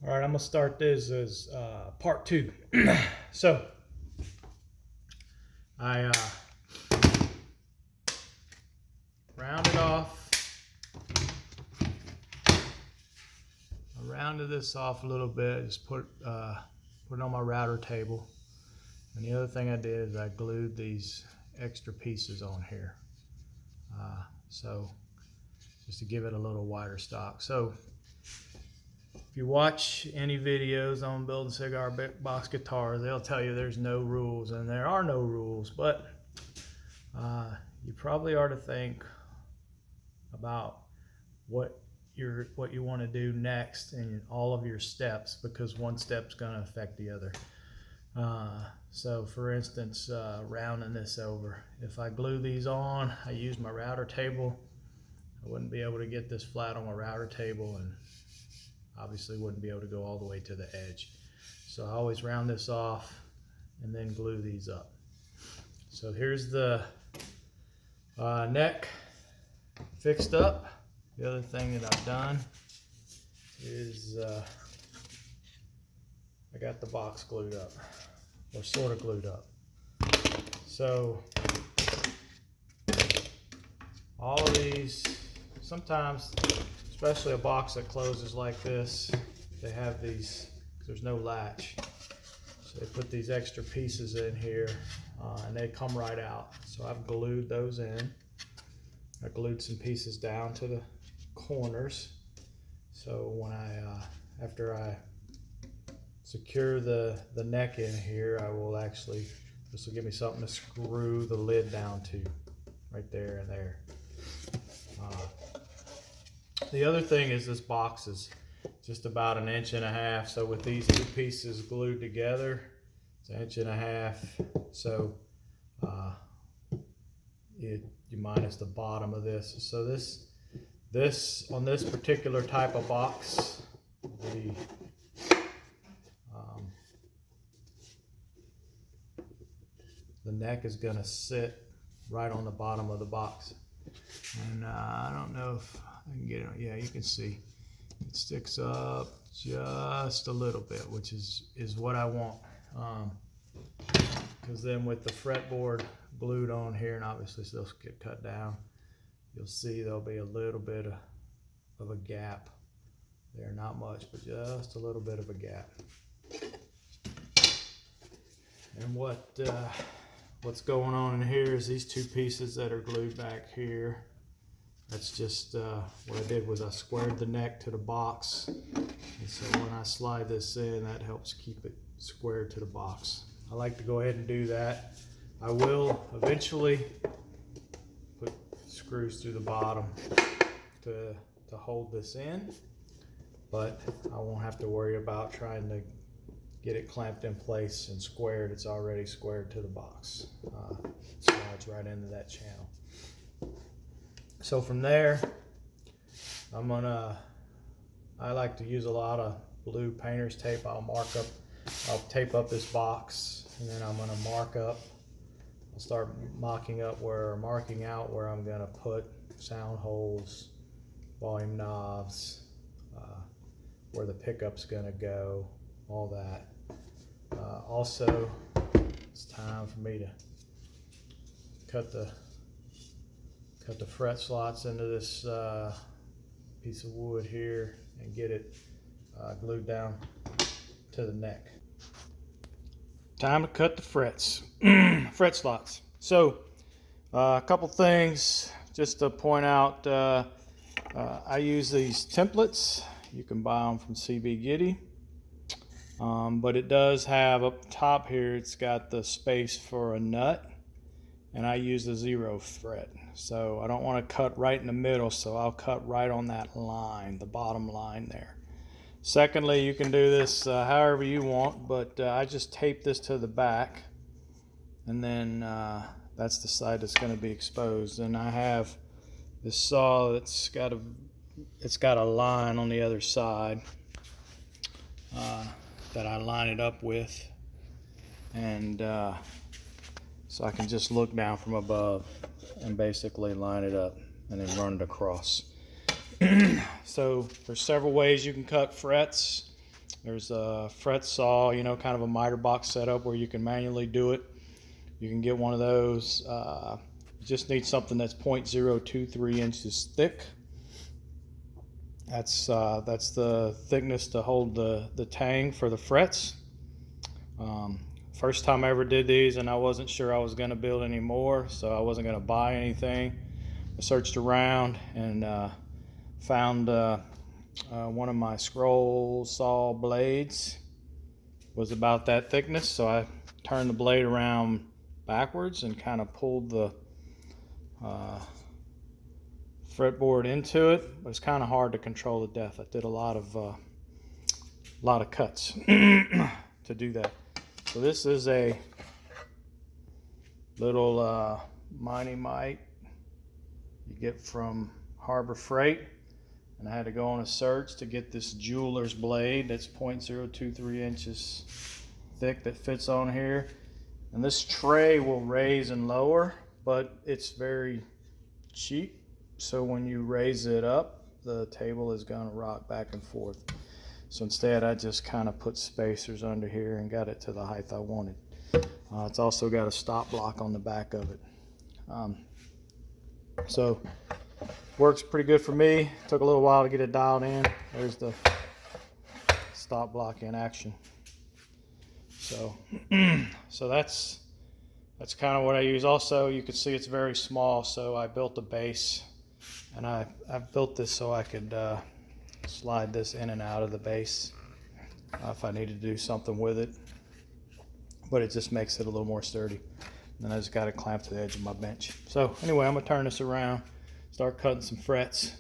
All right, I'm gonna start this as part 2. So I rounded off. I rounded this off a little bit. Just put it on my router table. And the other thing I did is I glued these extra pieces on here. So just to give it a little wider stock. So if you watch any videos on building cigar box guitars, they'll tell you there's no rules, and there are no rules, but you probably ought to think about what you want to do next in all of your steps, because one step's going to affect the other. So for instance, rounding this over, if I glue these on, I use my router table, I wouldn't be able to get this flat on my router table, and obviously wouldn't be able to go all the way to the edge. So I always round this off and then glue these up. So here's the neck fixed up. The other thing that I've done is I got the box glued up, or sort of glued up. So all of these, sometimes, especially a box that closes like this, they have these, there's no latch. So they put these extra pieces in here and they come right out. So I've glued those in. I glued some pieces down to the corners. So when after I secure the neck in here, I will actually, this will give me something to screw the lid down to, right there and there. The other thing is this box is just about 1.5 inches. So with these two pieces glued together, it's 1.5 inches. So you minus the bottom of this. So this on this particular type of box, the neck is going to sit right on the bottom of the box. And I don't know if I can get it. Yeah, you can see it sticks up just a little bit, which is what I want. Because then with the fretboard glued on here, and obviously they'll get cut down, you'll see there'll be a little bit of a gap there. Not much, but just a little bit of a gap. And what's going on in here is these two pieces that are glued back here. That's just what I did was I squared the neck to the box, and so when I slide this in, that helps keep it squared to the box. I like to go ahead and do that. I will eventually put screws through the bottom to hold this in, but I won't have to worry about trying to get it clamped in place and squared. It's already squared to the box. It slides right into that channel. So from there, I like to use a lot of blue painter's tape. I'll tape up this box, and then I'm gonna mark up. I'll start marking out where I'm gonna put sound holes, volume knobs, where the pickup's gonna go, all that. Also, it's time for me to cut the fret slots into this piece of wood here and get it glued down to the neck. Time to cut the frets, fret slots. So a couple things just to point out. I use these templates. You can buy them from CB Giddy. But it does have up top here, it's got the space for a nut, and I use the 0 thread. So I don't want to cut right in the middle, so I'll cut right on that line, the bottom line there. Secondly, you can do this however you want, but I just tape this to the back, and then that's the side that's going to be exposed. And I have this saw that's got a line on the other side that I line it up with, and so I can just look down from above and basically line it up and then run it across. So there's several ways you can cut frets. There's a fret saw, you know, kind of a miter box setup where you can manually do it. You can get one of those. You just need something that's 0.023 inches thick. That's the thickness to hold the tang for the frets. First time I ever did these, and I wasn't sure I was going to build any more, so I wasn't going to buy anything. I searched around and found one of my scroll saw blades was about that thickness, so I turned the blade around backwards and kind of pulled the fretboard into it. But it's kind of hard to control the depth. I did a lot of cuts to do that. So this is a little mite you get from Harbor Freight, and I had to go on a search to get this jeweler's blade that's 0.023 inches thick that fits on here. And this tray will raise and lower, but it's very cheap, so when you raise it up, the table is going to rock back and forth. So instead I just kind of put spacers under here and got it to the height I wanted. It's also got a stop block on the back of it. So works pretty good for me. Took a little while to get it dialed in. There's the stop block in action. So that's kind of what I use. Also, you can see it's very small, so I built a base, and I built this so I could slide this in and out of the base if I needed to do something with it, but it just makes it a little more sturdy. And then I just got it clamped to the edge of my bench. So anyway, I'm gonna turn this around, start cutting some frets.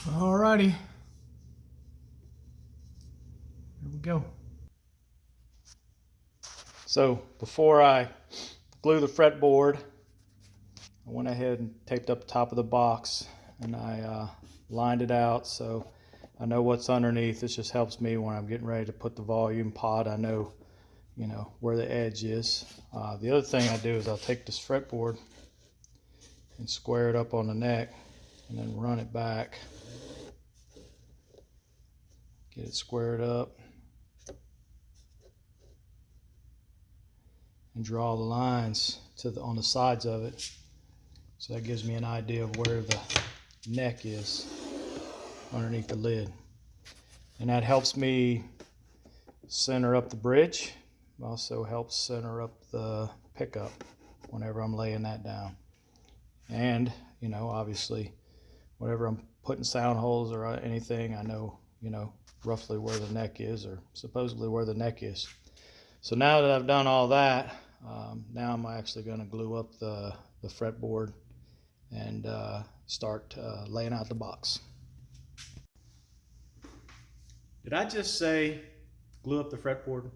Alrighty, here we go. So before I glue the fretboard, I went ahead and taped up the top of the box, and I lined it out so I know what's underneath. This just helps me when I'm getting ready to put the volume pod. I know, you know, where the edge is. The other thing I do is I'll take this fretboard and square it up on the neck and then run it back. Get it squared up and draw the lines on the sides of it. So that gives me an idea of where the neck is underneath the lid. And that helps me center up the bridge. It also helps center up the pickup whenever I'm laying that down. And, you know, obviously, whenever I'm putting sound holes or anything, I know, you know, roughly where the neck is, or supposedly where the neck is. So now that I've done all that, now I'm actually going to glue up the fretboard and start laying out the box. Did I just say glue up the fretboard?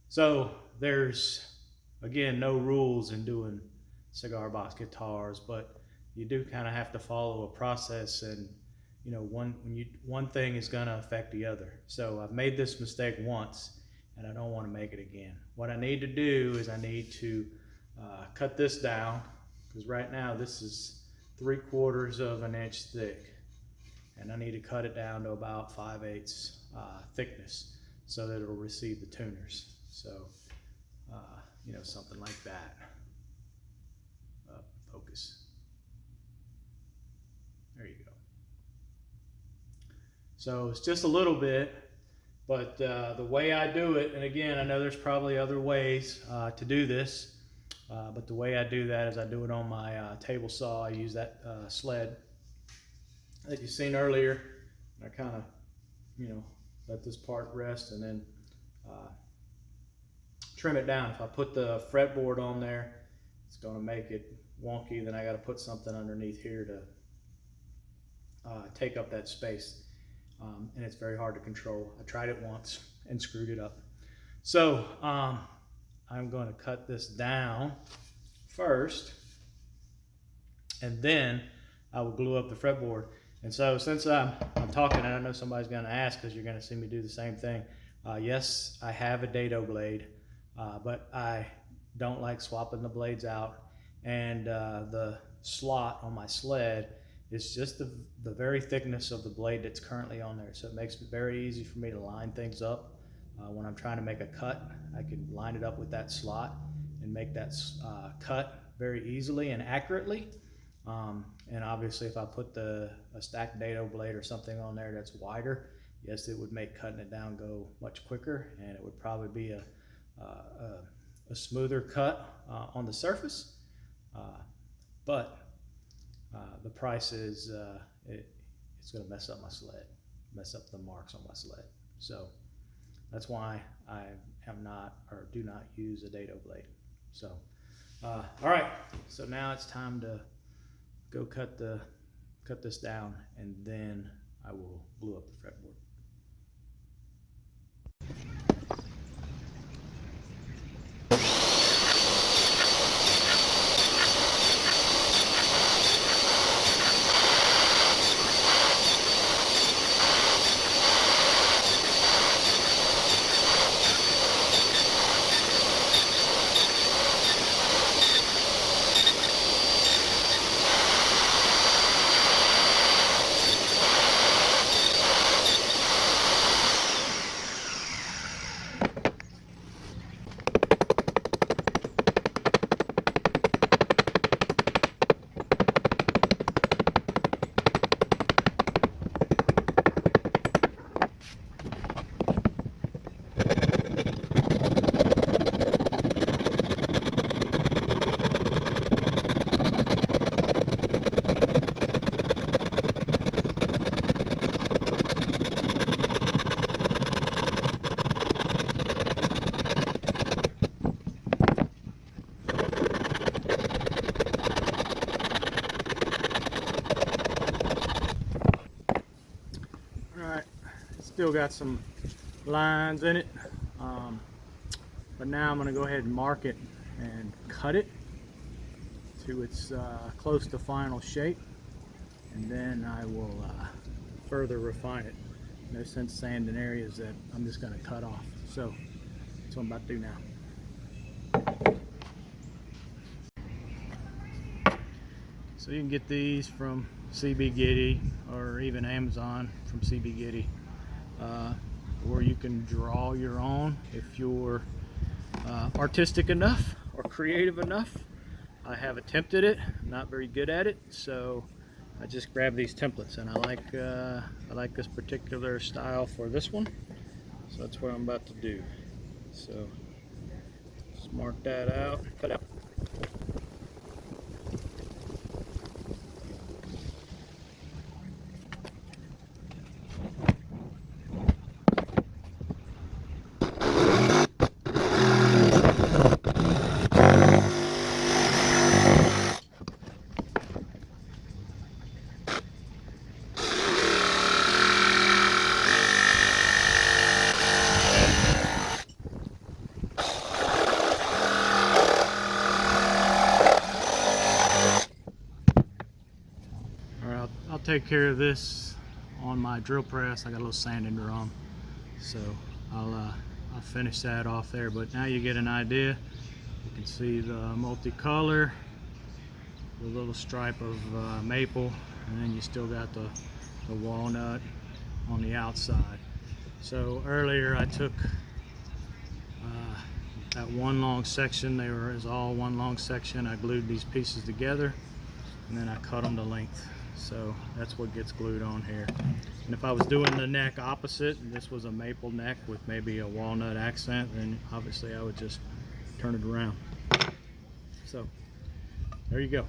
So there's, again, no rules in doing cigar box guitars, but you do kind of have to follow a process, and you know, one thing is going to affect the other. So I've made this mistake once, and I don't want to make it again. What I need to do is I need to cut this down, because right now this is 3/4 of an inch thick, and I need to cut it down to about 5/8 thickness so that it'll receive the tuners. So you know, something like that. Focus. There you go. So it's just a little bit, But the way I do it, and again, I know there's probably other ways to do this, but the way I do that is I do it on my table saw. I use that sled that you seen earlier. I kind of, let this part rest and then trim it down. If I put the fretboard on there, it's going to make it wonky. Then I got to put something underneath here to take up that space. And it's very hard to control. I tried it once and screwed it up. So I'm going to cut this down first, and then I will glue up the fretboard. And so since I'm talking, and I know somebody's going to ask because you're going to see me do the same thing. Yes, I have a dado blade, but I don't like swapping the blades out. And the slot on my sled is just the very thickness of the blade that's currently on there. So it makes it very easy for me to line things up. When I'm trying to make a cut, I can line it up with that slot and make that cut very easily and accurately. And obviously if I put a stacked dado blade or something on there that's wider, yes, it would make cutting it down go much quicker, and it would probably be a smoother cut on the surface. But the price is, it's going to mess up my sled, mess up the marks on my sled. So that's why I am not, or do not use a dado blade. So, all right. So now it's time to go cut this down, and then I will glue up the fretboard. Still got some lines in it, but now I'm going to go ahead and mark it and cut it to its close to final shape, and then I will further refine it. No sense sanding areas that I'm just going to cut off. So that's what I'm about to do now. So you can get these from CB Giddy or even Amazon from CB Giddy. Or you can draw your own if you're artistic enough or creative enough. I have attempted it, not very good at it, so I just grabbed these templates, and I like this particular style for this one, so that's what I'm about to do. So just mark that out, cut out. Take care of this on my drill press. I got a little sanding drum, so I'll finish that off there. But now you get an idea. You can see the multicolor, the little stripe of maple, and then you still got the walnut on the outside. So earlier I took that one long section. It was all one long section. I glued these pieces together, and then I cut them to length. So that's what gets glued on here. And if I was doing the neck opposite, and this was a maple neck with maybe a walnut accent, then obviously I would just turn it around. So there you go.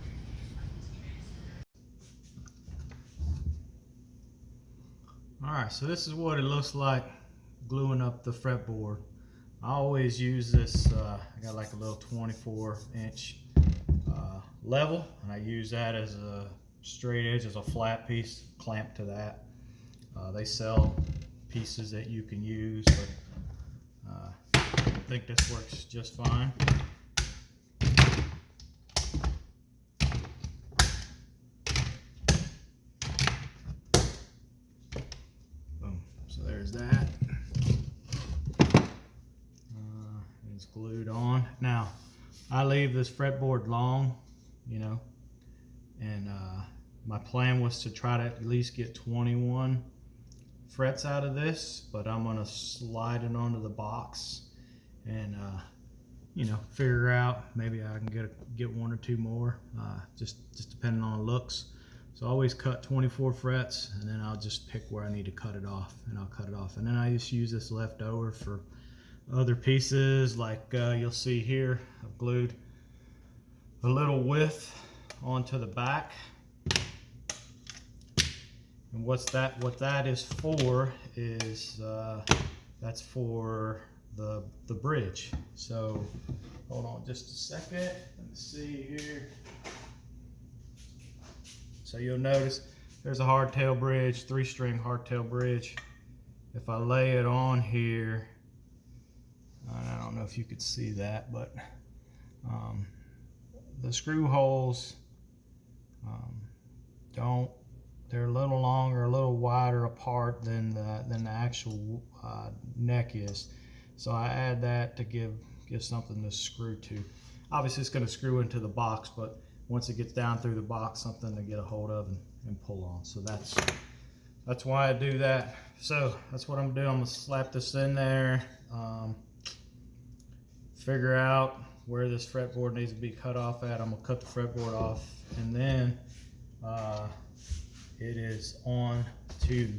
Alright, so this is what it looks like gluing up the fretboard. I always use this, I got like a little 24-inch level, and I use that as a straight edge, as a flat piece, clamp to that. They sell pieces that you can use, but I think this works just fine. Boom. So there's that. It's glued on. Now, I leave this fretboard long, you know, and my plan was to try to at least get 21 frets out of this, but I'm gonna slide it onto the box and you know, figure out maybe I can get one or two more, just depending on looks. So I always cut 24 frets, and then I'll just pick where I need to cut it off, and I'll cut it off. And then I just use this leftover for other pieces, like you'll see here, I've glued a little width onto the back. And what that is for is that's for the bridge. So hold on just a second. Let me see here. So you'll notice there's a hardtail bridge, 3-string hardtail bridge. If I lay it on here, I don't know if you could see that, but the screw holes they're a little longer, a little wider apart than the actual neck is. So I add that to give something to screw to. Obviously it's going to screw into the box, but once it gets down through the box, something to get a hold of and pull on. So that's why I do that. So that's what I'm gonna do. I'm gonna slap this in there, figure out where this fretboard needs to be cut off at. I'm gonna cut the fretboard off, and then it is on to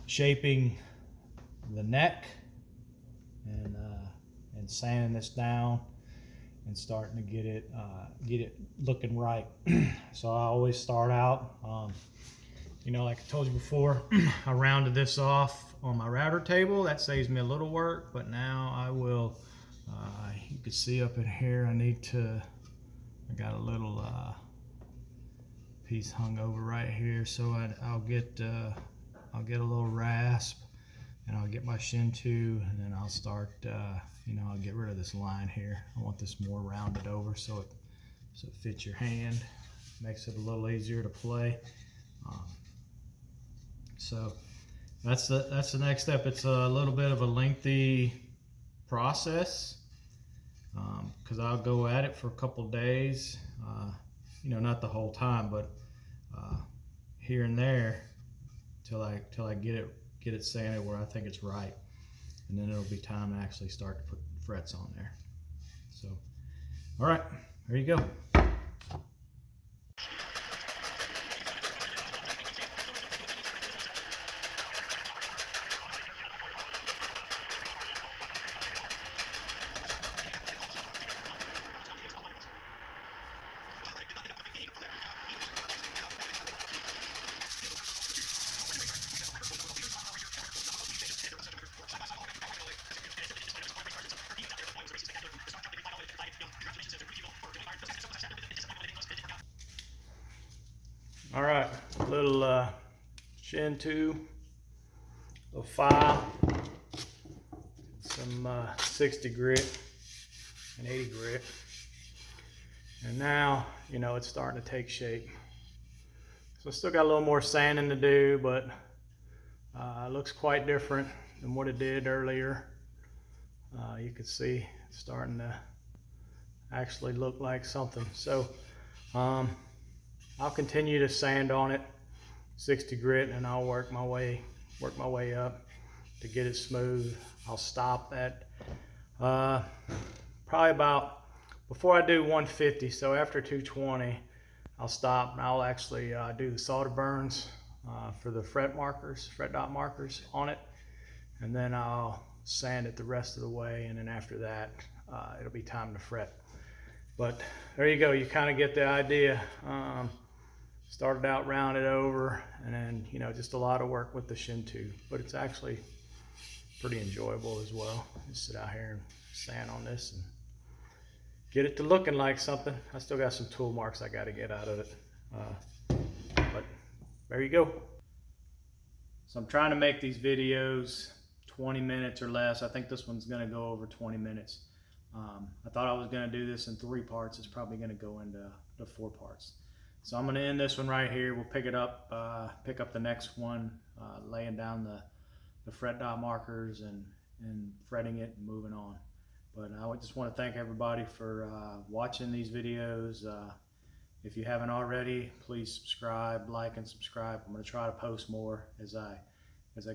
shaping the neck and sanding this down and starting to get it looking right. So I always start out, you know, like I told you before, I rounded this off on my router table. That saves me a little work, but now I will, you can see up in here, I got a little piece hung over right here, so I'll get a little rasp, and I'll get my shin too, and then I'll start, you know, I'll get rid of this line here. I want this more rounded over so it fits your hand, makes it a little easier to play. So that's the next step. It's a little bit of a lengthy process because I'll go at it for a couple days, you know, not the whole time, but here and there till I get it sanded where I think it's right, and then it'll be time to actually start to put frets on there. So, all right, there you go. All right, a little shin tube, a file, some 60 grit and 80 grit, and now, you know, it's starting to take shape. So I still got a little more sanding to do, but it looks quite different than what it did earlier. You can see it's starting to actually look like something. So I'll continue to sand on it, 60 grit, and I'll work my way up to get it smooth. I'll stop at probably about, before I do 150, so after 220, I'll stop and I'll actually do the solder burns for the fret dot markers on it, and then I'll sand it the rest of the way, and then after that it'll be time to fret. But there you go, you kind of get the idea. Started out rounded over, and then, you know, just a lot of work with the shin tube, but it's actually pretty enjoyable as well. Just sit out here and sand on this and get it to looking like something. I still got some tool marks I got to get out of it, but there you go. So I'm trying to make these videos 20 minutes or less. I think this one's going to go over 20 minutes. I thought I was going to do this in 3 parts. It's probably going to go into 4 parts. So I'm going to end this one right here. We'll pick up the next one, laying down the fret dot markers and fretting it and moving on. But I just want to thank everybody for watching these videos. If you haven't already, please subscribe, like, and subscribe. I'm going to try to post more as I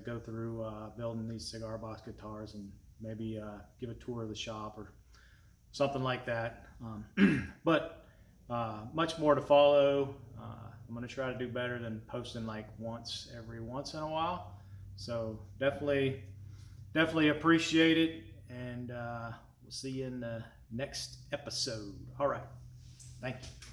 go through building these cigar box guitars, and maybe give a tour of the shop or something like that. But much more to follow. I'm going to try to do better than posting like every once in a while. So definitely appreciate it, and we'll see you in the next episode. All right, thank you.